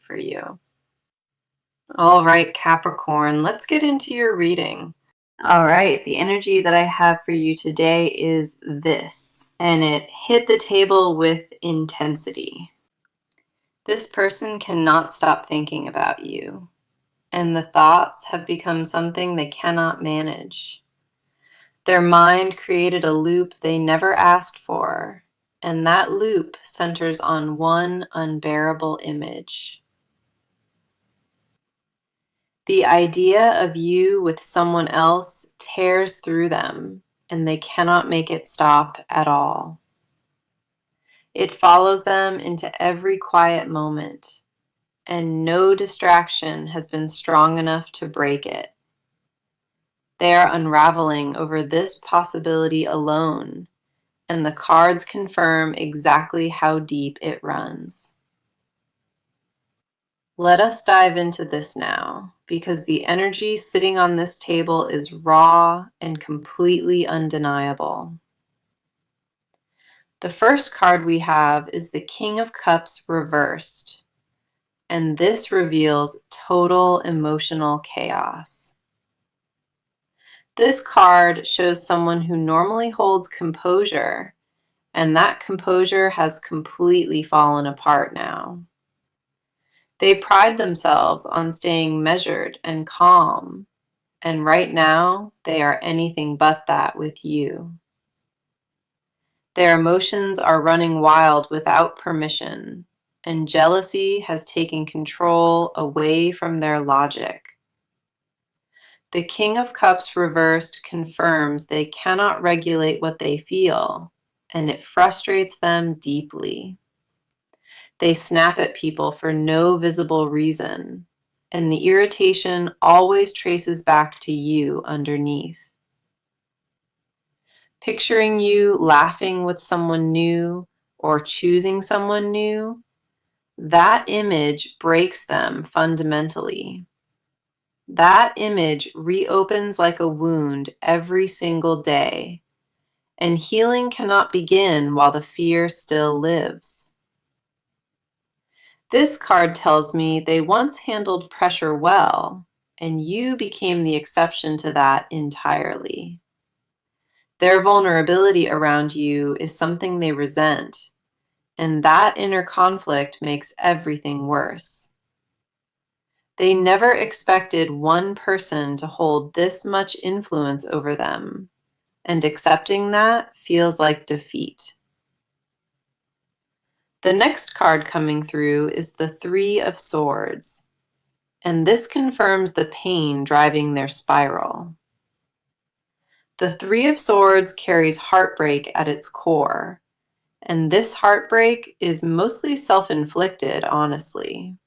for you. All right, Capricorn, let's get into your reading. All right, the energy that I have for you today is this, and it hit the table with intensity. This person cannot stop thinking about you, and the thoughts have become something they cannot manage. Their mind created a loop they never asked for, and that loop centers on one unbearable image. The idea of you with someone else tears through them, and they cannot make it stop at all. It follows them into every quiet moment, and no distraction has been strong enough to break it. They are unraveling over this possibility alone, and the cards confirm exactly how deep it runs. Let us dive into this now, because the energy sitting on this table is raw and completely undeniable. The first card we have is the King of Cups reversed, and this reveals total emotional chaos. This card shows someone who normally holds composure, and that composure has completely fallen apart now. They pride themselves on staying measured and calm, and right now they are anything but that with you. Their emotions are running wild without permission, and jealousy has taken control away from their logic. The King of Cups reversed confirms they cannot regulate what they feel, and it frustrates them deeply. They snap at people for no visible reason, and the irritation always traces back to you underneath. Picturing you laughing with someone new or choosing someone new, that image breaks them fundamentally. That image reopens like a wound every single day, and healing cannot begin while the fear still lives. This card tells me they once handled pressure well, and you became the exception to that entirely. Their vulnerability around you is something they resent, and that inner conflict makes everything worse. They never expected one person to hold this much influence over them, and accepting that feels like defeat. The next card coming through is the Three of Swords, and this confirms the pain driving their spiral. The Three of Swords carries heartbreak at its core, and this heartbreak is mostly self-inflicted, honestly.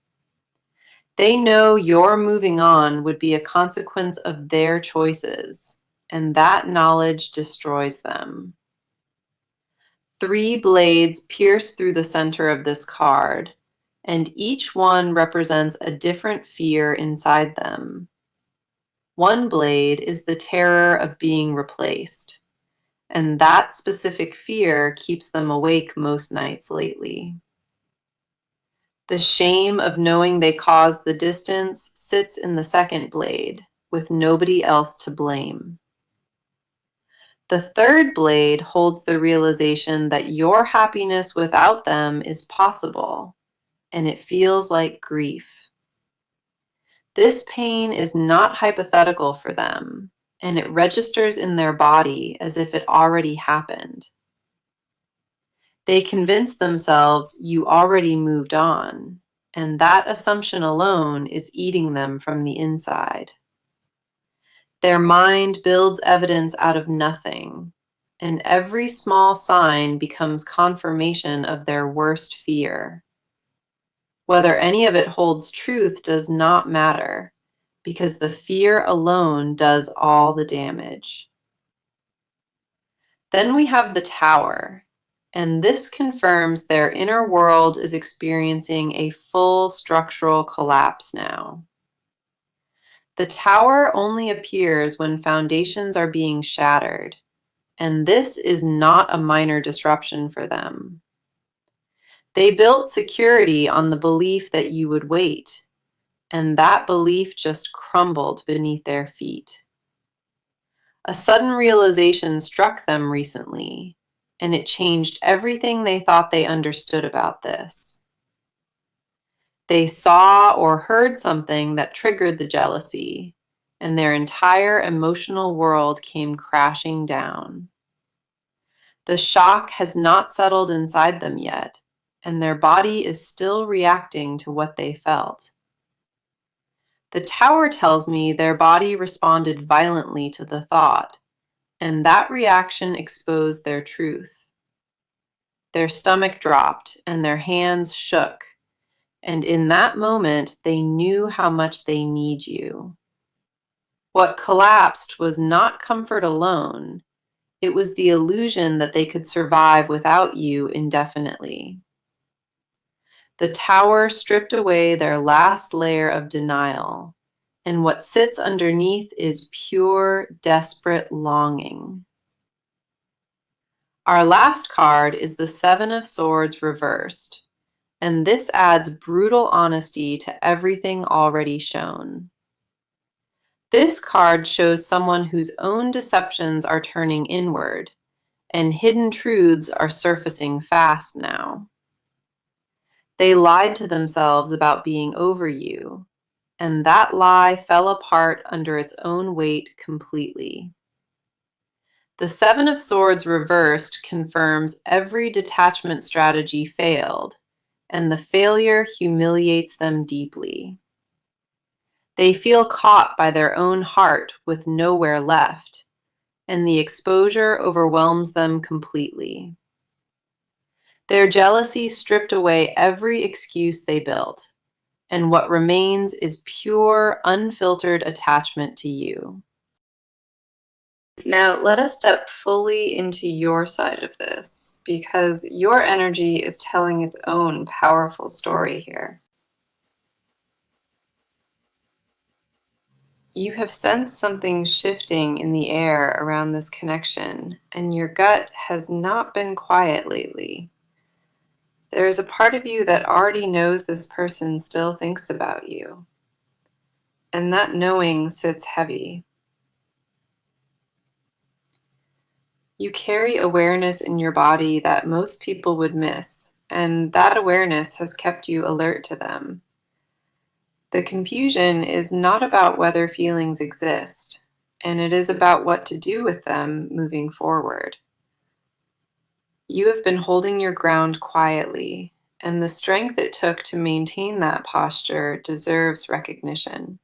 They know your moving on would be a consequence of their choices, and that knowledge destroys them. Three blades pierce through the center of this card, and each one represents a different fear inside them. One blade is the terror of being replaced, and that specific fear keeps them awake most nights lately. The shame of knowing they caused the distance sits in the second blade, with nobody else to blame. The third blade holds the realization that your happiness without them is possible, and it feels like grief. This pain is not hypothetical for them, and it registers in their body as if it already happened. They convince themselves you already moved on, and that assumption alone is eating them from the inside. Their mind builds evidence out of nothing, and every small sign becomes confirmation of their worst fear. Whether any of it holds truth does not matter, because the fear alone does all the damage. Then we have the Tower, and this confirms their inner world is experiencing a full structural collapse now. The Tower only appears when foundations are being shattered, and this is not a minor disruption for them. They built security on the belief that you would wait, and that belief just crumbled beneath their feet. A sudden realization struck them recently, and it changed everything they thought they understood about this. They saw or heard something that triggered the jealousy, and their entire emotional world came crashing down. The shock has not settled inside them yet, and their body is still reacting to what they felt. The tower tells me their body responded violently to the thought, and that reaction exposed their truth. Their stomach dropped and their hands shook, and in that moment they knew how much they need you. What collapsed was not comfort alone, it was the illusion that they could survive without you indefinitely. The tower stripped away their last layer of denial, and what sits underneath is pure, desperate longing. Our last card is the Seven of Swords reversed, and this adds brutal honesty to everything already shown. This card shows someone whose own deceptions are turning inward, and hidden truths are surfacing fast now. They lied to themselves about being over you, and that lie fell apart under its own weight completely. The Seven of Swords reversed confirms every detachment strategy failed, and the failure humiliates them deeply. They feel caught by their own heart with nowhere left, and the exposure overwhelms them completely. Their jealousy stripped away every excuse they built, and what remains is pure, unfiltered attachment to you. Now, let us step fully into your side of this, because your energy is telling its own powerful story here. You have sensed something shifting in the air around this connection, and your gut has not been quiet lately. There is a part of you that already knows this person still thinks about you, and that knowing sits heavy. You carry awareness in your body that most people would miss, and that awareness has kept you alert to them. The confusion is not about whether feelings exist, and it is about what to do with them moving forward. You have been holding your ground quietly, and the strength it took to maintain that posture deserves recognition.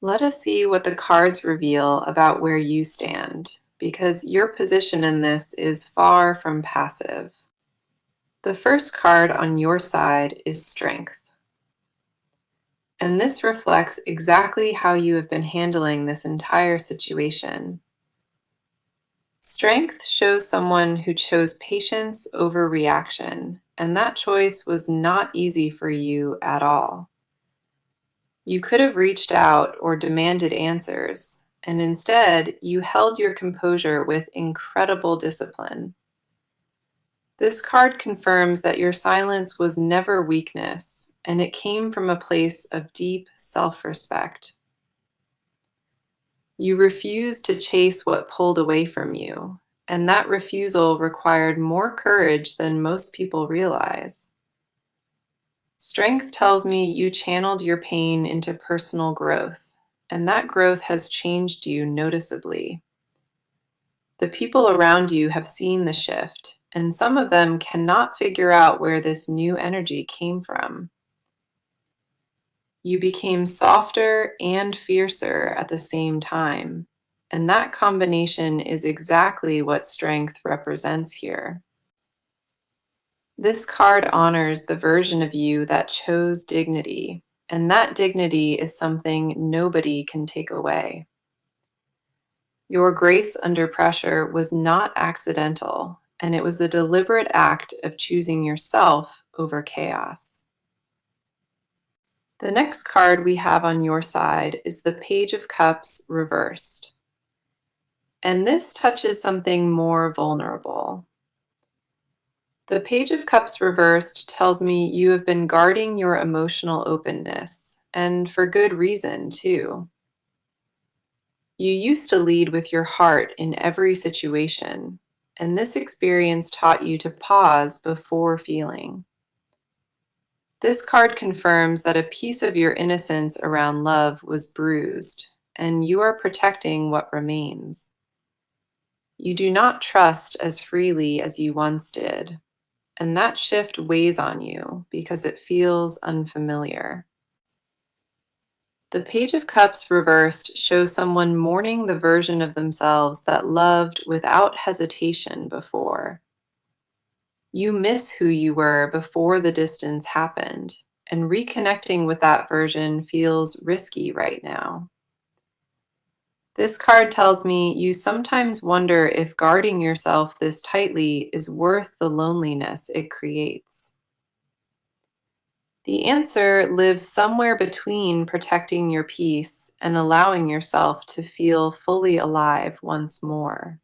Let us see what the cards reveal about where you stand, because your position in this is far from passive. The first card on your side is Strength, and this reflects exactly how you have been handling this entire situation. Strength shows someone who chose patience over reaction, and that choice was not easy for you at all. You could have reached out or demanded answers, and instead, you held your composure with incredible discipline. This card confirms that your silence was never weakness, and it came from a place of deep self-respect. You refused to chase what pulled away from you, and that refusal required more courage than most people realize. Strength tells me you channeled your pain into personal growth, and that growth has changed you noticeably. The people around you have seen the shift, and some of them cannot figure out where this new energy came from. You became softer and fiercer at the same time, and that combination is exactly what strength represents here. This card honors the version of you that chose dignity, and that dignity is something nobody can take away. Your grace under pressure was not accidental, and it was the deliberate act of choosing yourself over chaos. The next card we have on your side is the Page of Cups reversed. And this touches something more vulnerable. The Page of Cups reversed tells me you have been guarding your emotional openness, and for good reason, too. You used to lead with your heart in every situation, and this experience taught you to pause before feeling. This card confirms that a piece of your innocence around love was bruised, and you are protecting what remains. You do not trust as freely as you once did, and that shift weighs on you because it feels unfamiliar. The Page of Cups reversed shows someone mourning the version of themselves that loved without hesitation before. You miss who you were before the distance happened, and reconnecting with that version feels risky right now. This card tells me you sometimes wonder if guarding yourself this tightly is worth the loneliness it creates. The answer lives somewhere between protecting your peace and allowing yourself to feel fully alive once more.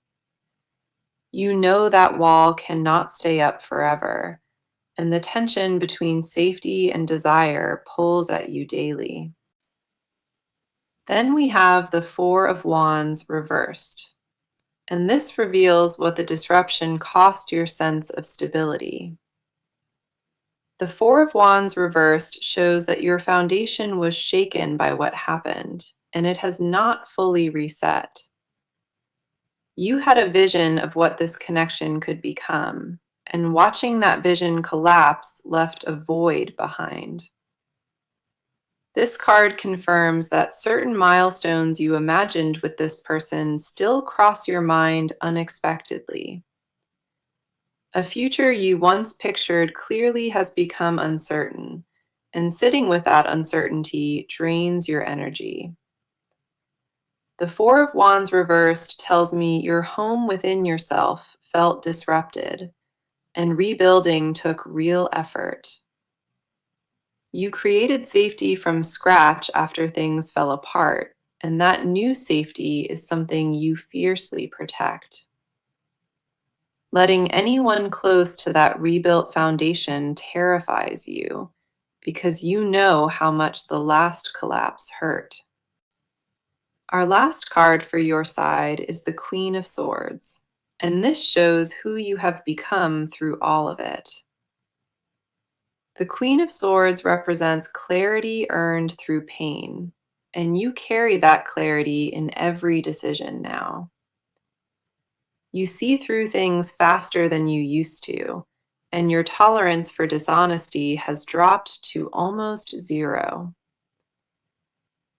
You know that wall cannot stay up forever, and the tension between safety and desire pulls at you daily. Then we have the Four of Wands reversed, and this reveals what the disruption cost your sense of stability. The Four of Wands reversed shows that your foundation was shaken by what happened, and it has not fully reset. You had a vision of what this connection could become, and watching that vision collapse left a void behind. This card confirms that certain milestones you imagined with this person still cross your mind unexpectedly. A future you once pictured clearly has become uncertain, and sitting with that uncertainty drains your energy. The Four of Wands reversed tells me your home within yourself felt disrupted, and rebuilding took real effort. You created safety from scratch after things fell apart, and that new safety is something you fiercely protect. Letting anyone close to that rebuilt foundation terrifies you because you know how much the last collapse hurt. Our last card for your side is the Queen of Swords, and this shows who you have become through all of it. The Queen of Swords represents clarity earned through pain, and you carry that clarity in every decision now. You see through things faster than you used to, and your tolerance for dishonesty has dropped to almost zero.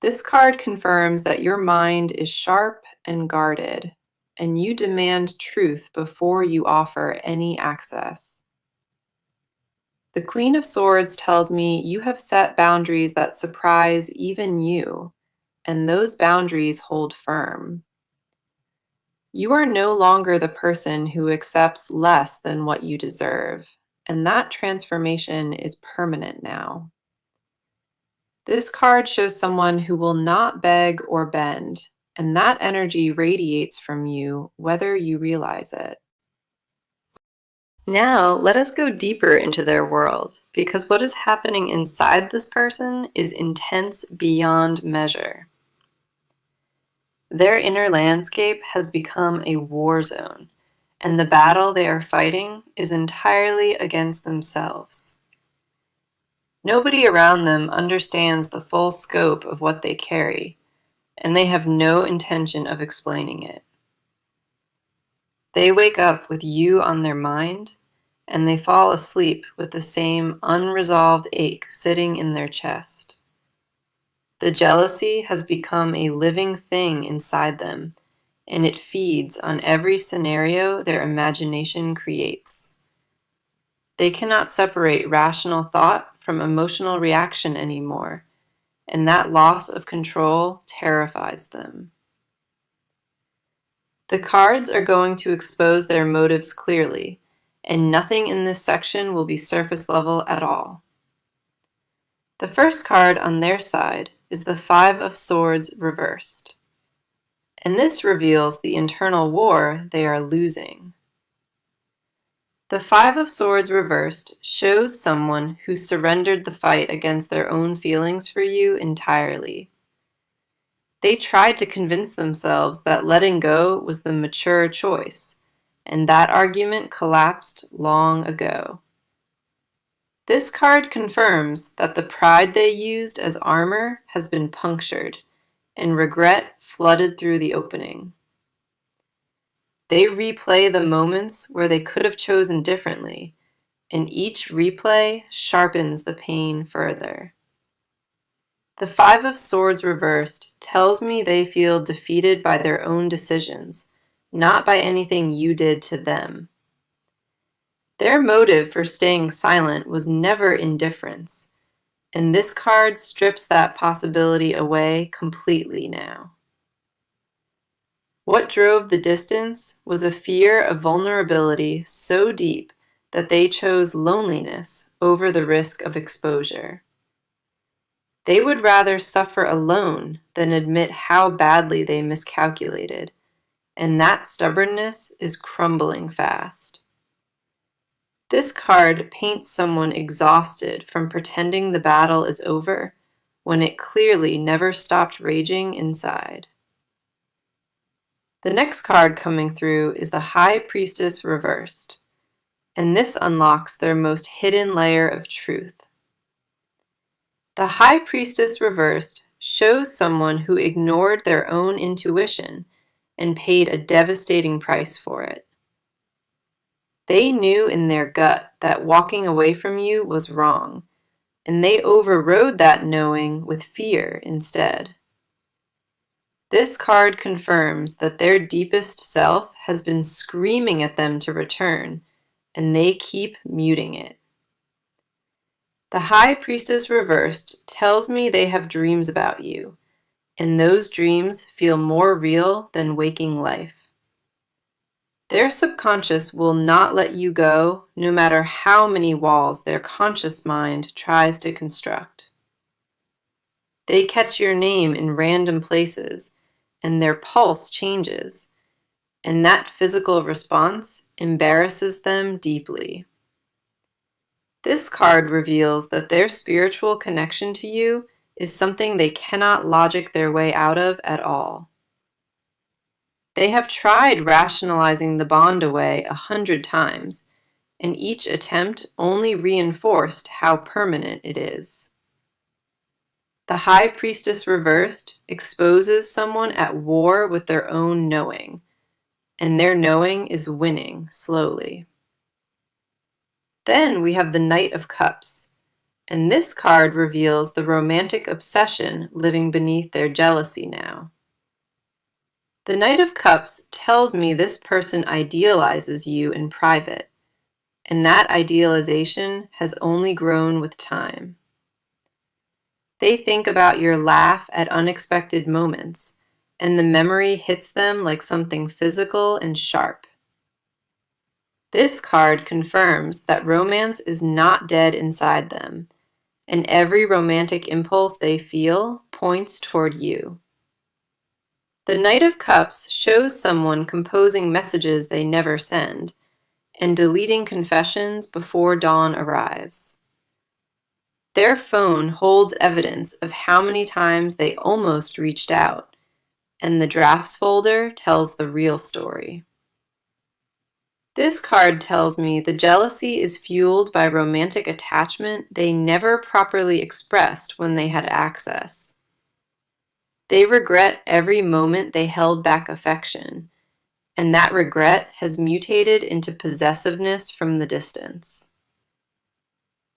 This card confirms that your mind is sharp and guarded, and you demand truth before you offer any access. The Queen of Swords tells me you have set boundaries that surprise even you, and those boundaries hold firm. You are no longer the person who accepts less than what you deserve, and that transformation is permanent now. This card shows someone who will not beg or bend, and that energy radiates from you whether you realize it. Now, let us go deeper into their world, because what is happening inside this person is intense beyond measure. Their inner landscape has become a war zone, and the battle they are fighting is entirely against themselves. Nobody around them understands the full scope of what they carry, and they have no intention of explaining it. They wake up with you on their mind, and they fall asleep with the same unresolved ache sitting in their chest. The jealousy has become a living thing inside them, and it feeds on every scenario their imagination creates. They cannot separate rational thought from emotional reaction anymore, and that loss of control terrifies them. The cards are going to expose their motives clearly, and nothing in this section will be surface level at all. The first card on their side is the Five of Swords reversed, and this reveals the internal war they are losing. The Five of Swords reversed shows someone who surrendered the fight against their own feelings for you entirely. They tried to convince themselves that letting go was the mature choice, and that argument collapsed long ago. This card confirms that the pride they used as armor has been punctured, and regret flooded through the opening. They replay the moments where they could have chosen differently, and each replay sharpens the pain further. The Five of Swords reversed tells me they feel defeated by their own decisions, not by anything you did to them. Their motive for staying silent was never indifference, and this card strips that possibility away completely now. What drove the distance was a fear of vulnerability so deep that they chose loneliness over the risk of exposure. They would rather suffer alone than admit how badly they miscalculated, and that stubbornness is crumbling fast. This card paints someone exhausted from pretending the battle is over when it clearly never stopped raging inside. The next card coming through is the High Priestess reversed, and this unlocks their most hidden layer of truth. The High Priestess reversed shows someone who ignored their own intuition and paid a devastating price for it. They knew in their gut that walking away from you was wrong, and they overrode that knowing with fear instead. This card confirms that their deepest self has been screaming at them to return, and they keep muting it. The High Priestess reversed tells me they have dreams about you, and those dreams feel more real than waking life. Their subconscious will not let you go, no matter how many walls their conscious mind tries to construct. They catch your name in random places, and their pulse changes, and that physical response embarrasses them deeply. This card reveals that their spiritual connection to you is something they cannot logic their way out of at all. They have tried rationalizing the bond away 100 times, and each attempt only reinforced how permanent it is. The High Priestess reversed exposes someone at war with their own knowing, and their knowing is winning slowly. Then we have the Knight of Cups, and this card reveals the romantic obsession living beneath their jealousy now. The Knight of Cups tells me this person idealizes you in private, and that idealization has only grown with time. They think about your laugh at unexpected moments, and the memory hits them like something physical and sharp. This card confirms that romance is not dead inside them, and every romantic impulse they feel points toward you. The Knight of Cups shows someone composing messages they never send, and deleting confessions before dawn arrives. Their phone holds evidence of how many times they almost reached out, and the drafts folder tells the real story. This card tells me the jealousy is fueled by romantic attachment they never properly expressed when they had access. They regret every moment they held back affection, and that regret has mutated into possessiveness from the distance.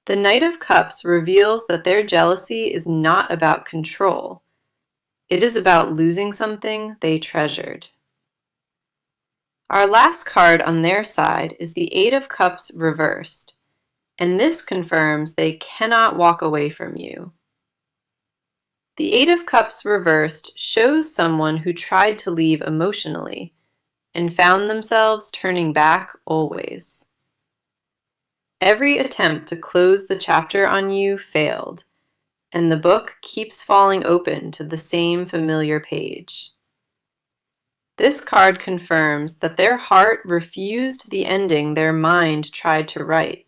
The Knight of Cups reveals that their jealousy is not about control. It is about losing something they treasured. Our last card on their side is the Eight of Cups reversed, and this confirms they cannot walk away from you. The Eight of Cups reversed shows someone who tried to leave emotionally and found themselves turning back always. Every attempt to close the chapter on you failed, and the book keeps falling open to the same familiar page. This card confirms that their heart refused the ending their mind tried to write,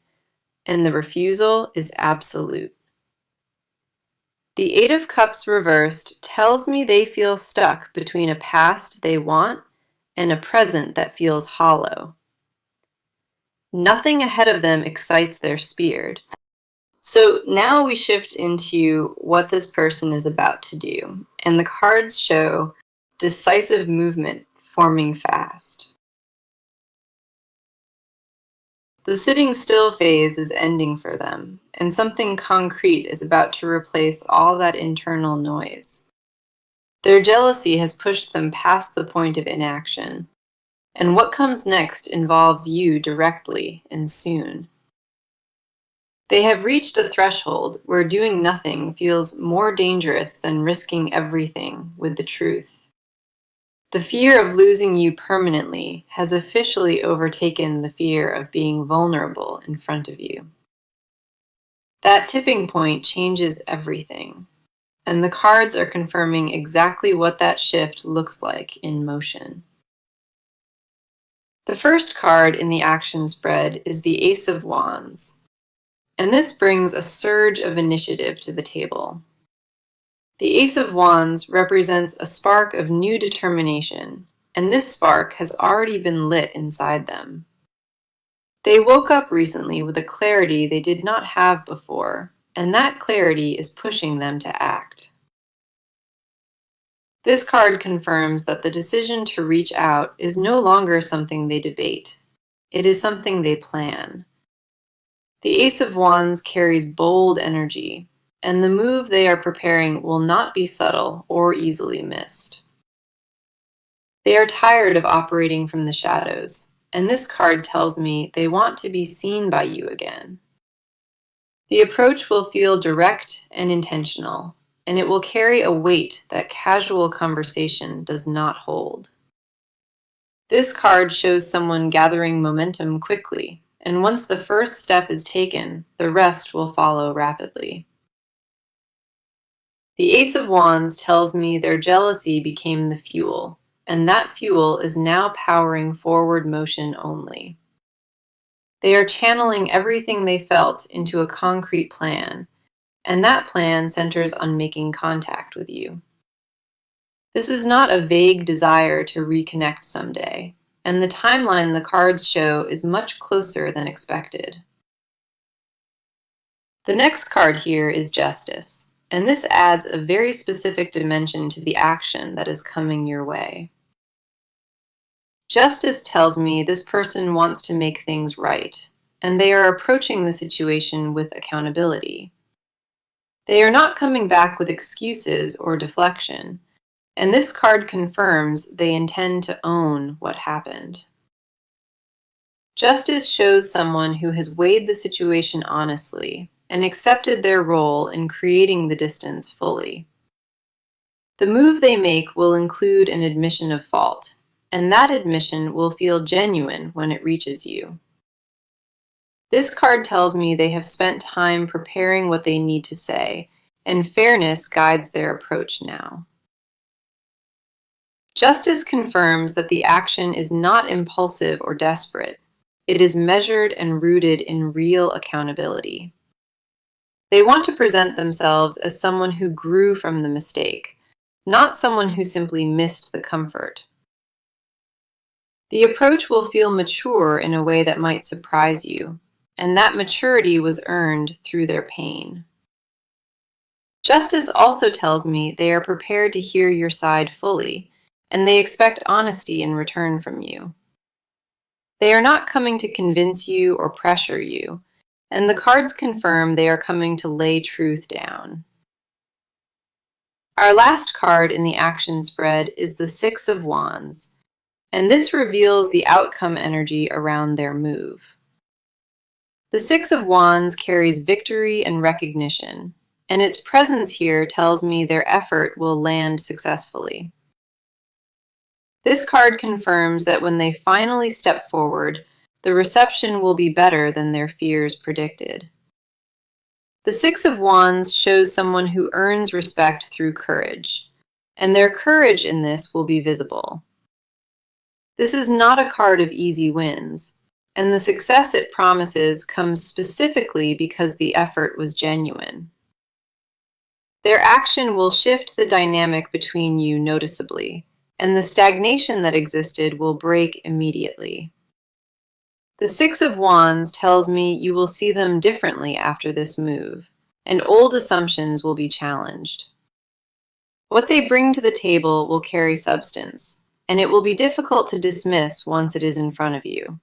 and the refusal is absolute. The Eight of Cups reversed tells me they feel stuck between a past they want and a present that feels hollow. Nothing ahead of them excites their spirit. So now we shift into what this person is about to do, and the cards show decisive movement forming fast. The sitting still phase is ending for them, and something concrete is about to replace all that internal noise. Their jealousy has pushed them past the point of inaction, and what comes next involves you directly and soon. They have reached a threshold where doing nothing feels more dangerous than risking everything with the truth. The fear of losing you permanently has officially overtaken the fear of being vulnerable in front of you. That tipping point changes everything, and the cards are confirming exactly what that shift looks like in motion. The first card in the action spread is the Ace of Wands, and this brings a surge of initiative to the table. The Ace of Wands represents a spark of new determination, and this spark has already been lit inside them. They woke up recently with a clarity they did not have before, and that clarity is pushing them to act. This card confirms that the decision to reach out is no longer something they debate. It is something they plan. The Ace of Wands carries bold energy, and the move they are preparing will not be subtle or easily missed. They are tired of operating from the shadows, and this card tells me they want to be seen by you again. The approach will feel direct and intentional, and it will carry a weight that casual conversation does not hold. This card shows someone gathering momentum quickly, and once the first step is taken, the rest will follow rapidly. The Ace of Wands tells me their jealousy became the fuel, and that fuel is now powering forward motion only. They are channeling everything they felt into a concrete plan, and that plan centers on making contact with you. This is not a vague desire to reconnect someday, and the timeline the cards show is much closer than expected. The next card here is Justice, and this adds a very specific dimension to the action that is coming your way. Justice tells me this person wants to make things right, and they are approaching the situation with accountability. They are not coming back with excuses or deflection, and this card confirms they intend to own what happened. Justice shows someone who has weighed the situation honestly and accepted their role in creating the distance fully. The move they make will include an admission of fault, and that admission will feel genuine when it reaches you. This card tells me they have spent time preparing what they need to say, and fairness guides their approach now. Justice confirms that the action is not impulsive or desperate. It is measured and rooted in real accountability. They want to present themselves as someone who grew from the mistake, not someone who simply missed the comfort. The approach will feel mature in a way that might surprise you, and that maturity was earned through their pain. Justice also tells me they are prepared to hear your side fully, and they expect honesty in return from you. They are not coming to convince you or pressure you, and the cards confirm they are coming to lay truth down. Our last card in the action spread is the Six of Wands, and this reveals the outcome energy around their move. The Six of Wands carries victory and recognition, and its presence here tells me their effort will land successfully. This card confirms that when they finally step forward, the reception will be better than their fears predicted. The Six of Wands shows someone who earns respect through courage, and their courage in this will be visible. This is not a card of easy wins, and the success it promises comes specifically because the effort was genuine. Their action will shift the dynamic between you noticeably, and the stagnation that existed will break immediately. The Six of Wands tells me you will see them differently after this move, and old assumptions will be challenged. What they bring to the table will carry substance, and it will be difficult to dismiss once it is in front of you.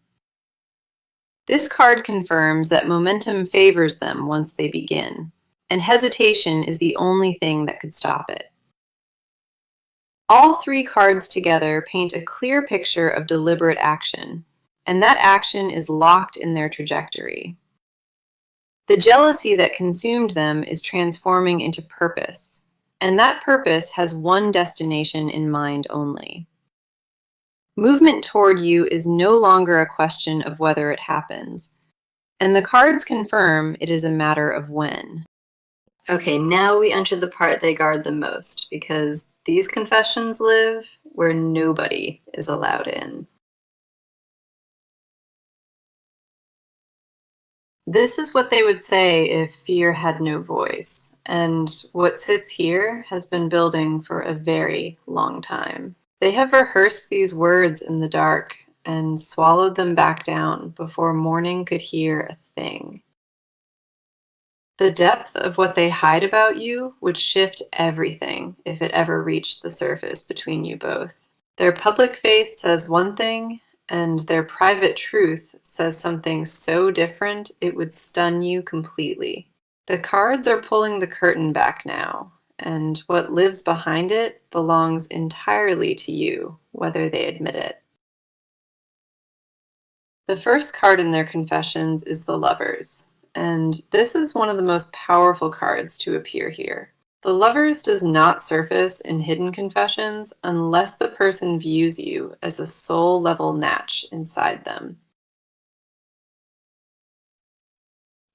This card confirms that momentum favors them once they begin, and hesitation is the only thing that could stop it. All three cards together paint a clear picture of deliberate action, and that action is locked in their trajectory. The jealousy that consumed them is transforming into purpose, and that purpose has one destination in mind only. Movement toward you is no longer a question of whether it happens, and the cards confirm it is a matter of when. Okay, now we enter the part they guard the most, because these confessions live where nobody is allowed in. This is what they would say if fear had no voice, and what sits here has been building for a very long time. They have rehearsed these words in the dark and swallowed them back down before morning could hear a thing. The depth of what they hide about you would shift everything if it ever reached the surface between you both. Their public face says one thing, and their private truth says something so different it would stun you completely. The cards are pulling the curtain back now, and what lives behind it belongs entirely to you, whether they admit it. The first card in their confessions is the Lovers, and this is one of the most powerful cards to appear here. The Lovers does not surface in hidden confessions unless the person views you as a soul-level match inside them.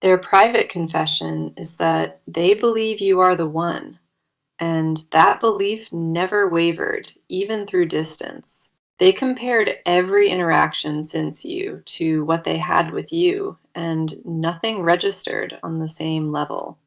Their private confession is that they believe you are the one, and that belief never wavered, even through distance. They compared every interaction since you to what they had with you, and nothing registered on the same level.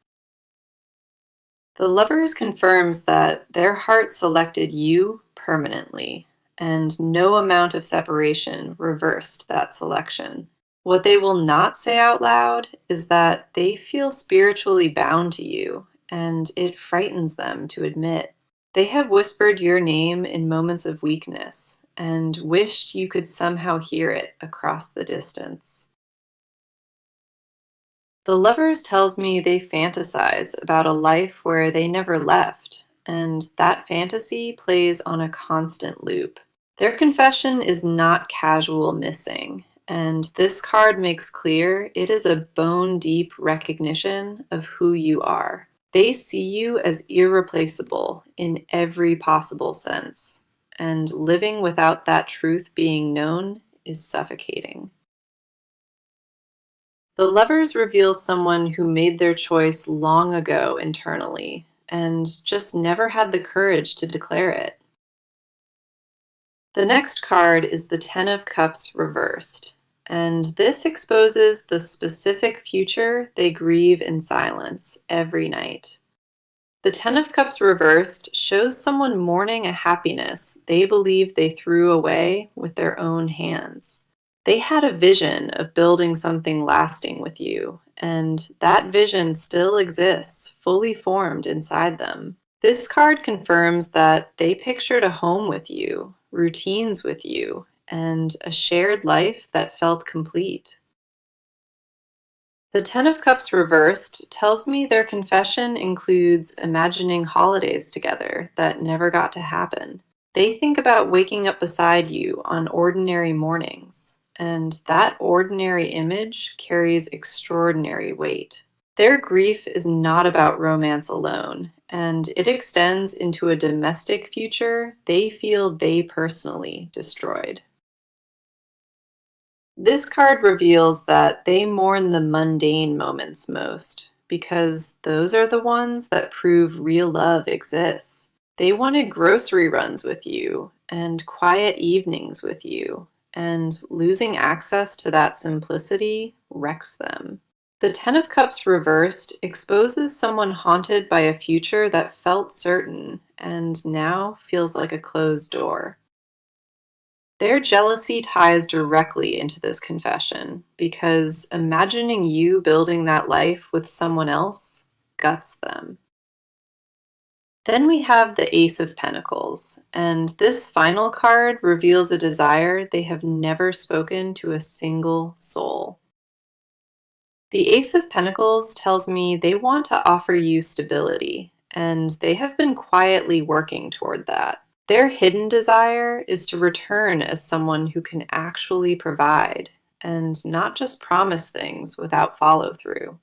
The Lovers confirms that their heart selected you permanently, and no amount of separation reversed that selection. What they will not say out loud is that they feel spiritually bound to you, and it frightens them to admit. They have whispered your name in moments of weakness and wished you could somehow hear it across the distance. The Lovers tells me they fantasize about a life where they never left, and that fantasy plays on a constant loop. Their confession is not casual missing, and this card makes clear it is a bone-deep recognition of who you are. They see you as irreplaceable in every possible sense, and living without that truth being known is suffocating. The Lovers reveal someone who made their choice long ago internally, and just never had the courage to declare it. The next card is the Ten of Cups reversed, and this exposes the specific future they grieve in silence every night. The Ten of Cups reversed shows someone mourning a happiness they believe they threw away with their own hands. They had a vision of building something lasting with you, and that vision still exists, fully formed inside them. This card confirms that they pictured a home with you, routines with you, and a shared life that felt complete. The Ten of Cups reversed tells me their confession includes imagining holidays together that never got to happen. They think about waking up beside you on ordinary mornings, and that ordinary image carries extraordinary weight. Their grief is not about romance alone, and it extends into a domestic future they feel they personally destroyed. This card reveals that they mourn the mundane moments most, because those are the ones that prove real love exists. They wanted grocery runs with you and quiet evenings with you, and losing access to that simplicity wrecks them. The Ten of Cups reversed exposes someone haunted by a future that felt certain and now feels like a closed door. Their jealousy ties directly into this confession because imagining you building that life with someone else guts them. Then we have the Ace of Pentacles, and this final card reveals a desire they have never spoken to a single soul. The Ace of Pentacles tells me they want to offer you stability, and they have been quietly working toward that. Their hidden desire is to return as someone who can actually provide and not just promise things without follow through.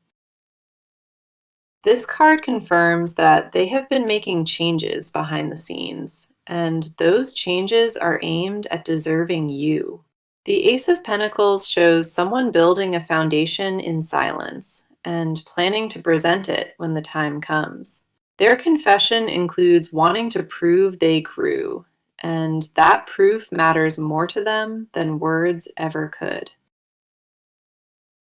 This card confirms that they have been making changes behind the scenes, and those changes are aimed at deserving you. The Ace of Pentacles shows someone building a foundation in silence and planning to present it when the time comes. Their confession includes wanting to prove they grew, and that proof matters more to them than words ever could.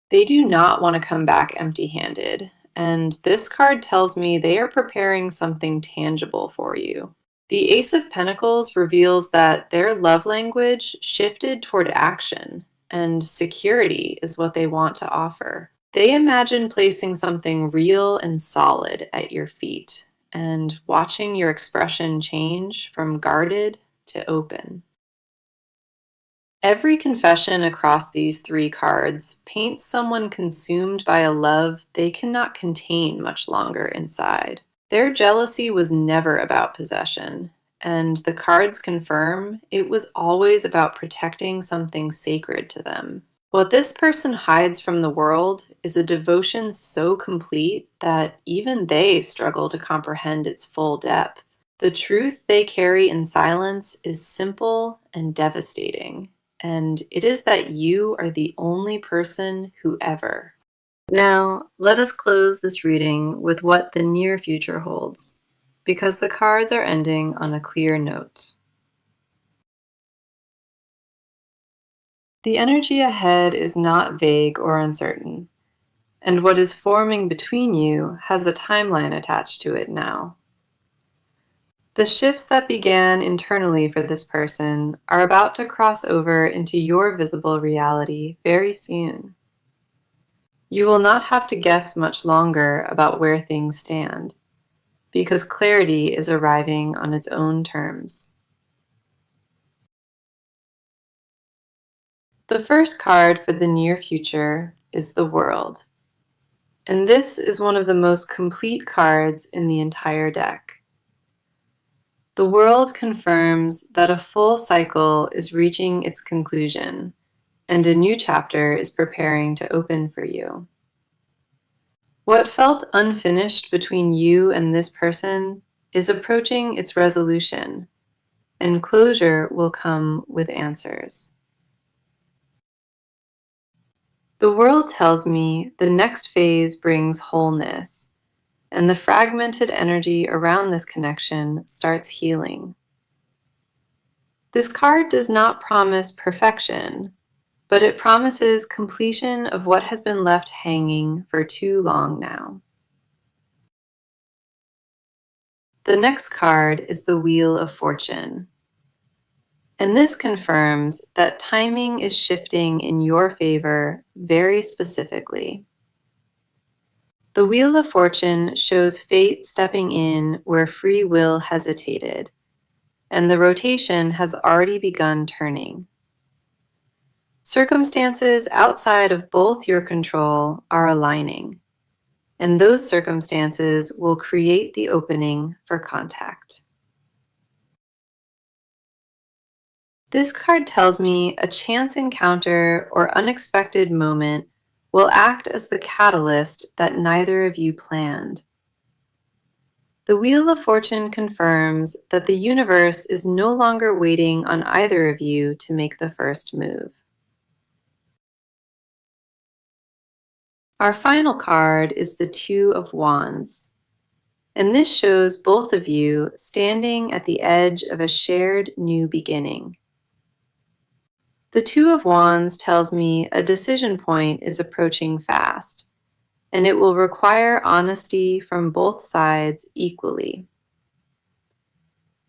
They do not want to come back empty-handed, and this card tells me they are preparing something tangible for you. The Ace of Pentacles reveals that their love language shifted toward action, and security is what they want to offer. They imagine placing something real and solid at your feet, and watching your expression change from guarded to open. Every confession across these three cards paints someone consumed by a love they cannot contain much longer inside. Their jealousy was never about possession, and the cards confirm it was always about protecting something sacred to them. What this person hides from the world is a devotion so complete that even they struggle to comprehend its full depth. The truth they carry in silence is simple and devastating, and it is that you are the only person who ever. Now, let us close this reading with what the near future holds, because the cards are ending on a clear note. The energy ahead is not vague or uncertain, and what is forming between you has a timeline attached to it now. The shifts that began internally for this person are about to cross over into your visible reality very soon. You will not have to guess much longer about where things stand, because clarity is arriving on its own terms. The first card for the near future is the World, and this is one of the most complete cards in the entire deck. The World confirms that a full cycle is reaching its conclusion, and a new chapter is preparing to open for you. What felt unfinished between you and this person is approaching its resolution, and closure will come with answers. The World tells me the next phase brings wholeness, and the fragmented energy around this connection starts healing. This card does not promise perfection, but it promises completion of what has been left hanging for too long now. The next card is the Wheel of Fortune, and this confirms that timing is shifting in your favor very specifically. The Wheel of Fortune shows fate stepping in where free will hesitated, and the rotation has already begun turning. Circumstances outside of both your control are aligning, and those circumstances will create the opening for contact. This card tells me a chance encounter or unexpected moment will act as the catalyst that neither of you planned. The Wheel of Fortune confirms that the universe is no longer waiting on either of you to make the first move. Our final card is the Two of Wands, And this shows both of you standing at the edge of a shared new beginning. The Two of Wands tells me a decision point is approaching fast, and it will require honesty from both sides equally.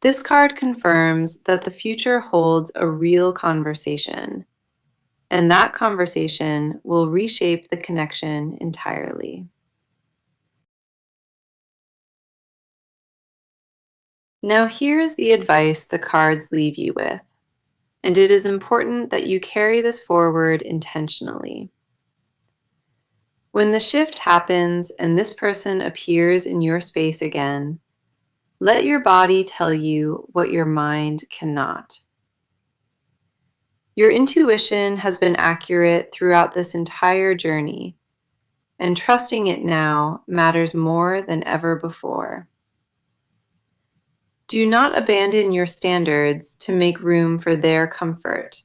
This card confirms that the future holds a real conversation, and that conversation will reshape the connection entirely. Now, here's the advice the cards leave you with, and it is important that you carry this forward intentionally. When the shift happens and this person appears in your space again, let your body tell you what your mind cannot. Your intuition has been accurate throughout this entire journey, and trusting it now matters more than ever before. Do not abandon your standards to make room for their comfort,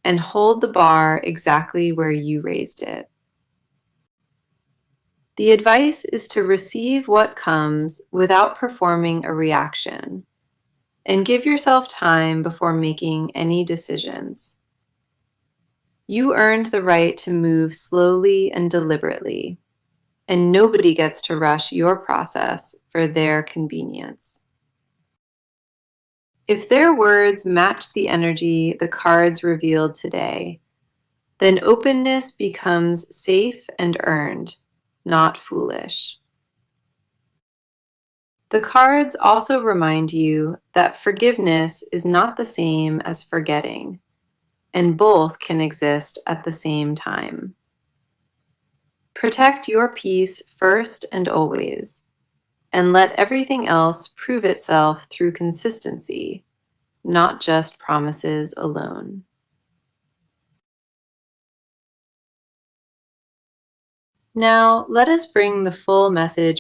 and hold the bar exactly where you raised it. The advice is to receive what comes without performing a reaction, and give yourself time before making any decisions. You earned the right to move slowly and deliberately, and nobody gets to rush your process for their convenience. If their words match the energy the cards revealed today, then openness becomes safe and earned, not foolish. The cards also remind you that forgiveness is not the same as forgetting, and both can exist at the same time. Protect your peace first and always, and let everything else prove itself through consistency, not just promises alone. Now, let us bring the full message